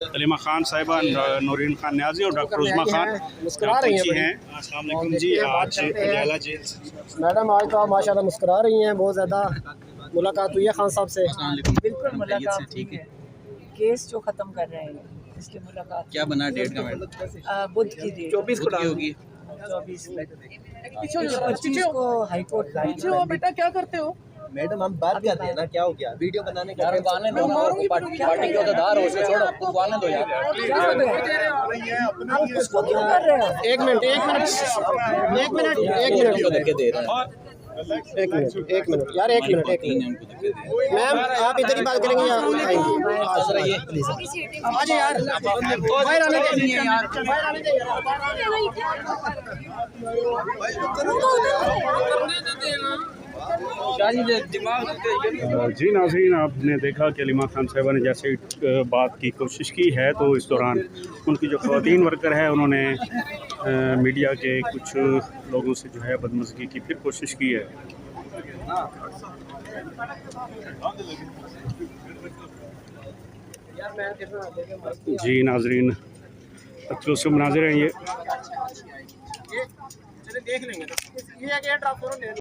कलीमा खान साहिबा, नूरीन खान न्याजी और डॉक्टर उज़मा खान मुस्कुरा रही हैं। अस्सलाम वालेकुम जी। आज पटियाला जेल मैडम आज तो आप माशाल्लाह मुस्कुरा रही हैं, बहुत ज़्यादा। मुलाकात हुई है खान साहब से? बिल्कुल मुलाकात ठीक है। केस जो ख़त्म कर रहे हैं इसकी मुलाकात। क्या बना डेट का मैडम? बुध की डेट 24 को होगी। 24 25 को हाई कोर्ट लाएंगे। बेटा क्या करते हो मैडम? हम बात करते हैं ना, क्या हो गया? वीडियो बनाने का यार आने दो ना, पार्टी के उधार हो उसको छोड़ो, तुम आने दो यार। आप उसको क्यों कर रहे हो? एक मिनट उनको धक्के दे रहे हैं। एक मिनट यार, एक मिनट। मैम आप इधर ही बात करेंगे या आएंगे? प्लीज आ जाए यार, बाहर आने दे यार, बाहर आने दे जी नाज़रीन, आपने देखा कि कलीमा खान साहिबा ने जैसे बात की कोशिश की है, तो इस दौरान उनकी जो ख़वातीन वर्कर है उन्होंने मीडिया के कुछ लोगों से जो है बदमज़गी की फिर कोशिश की है। जी नाज़रीन, एक्सक्लूसिव मनाज़िर हैं ये। देख लेंगे।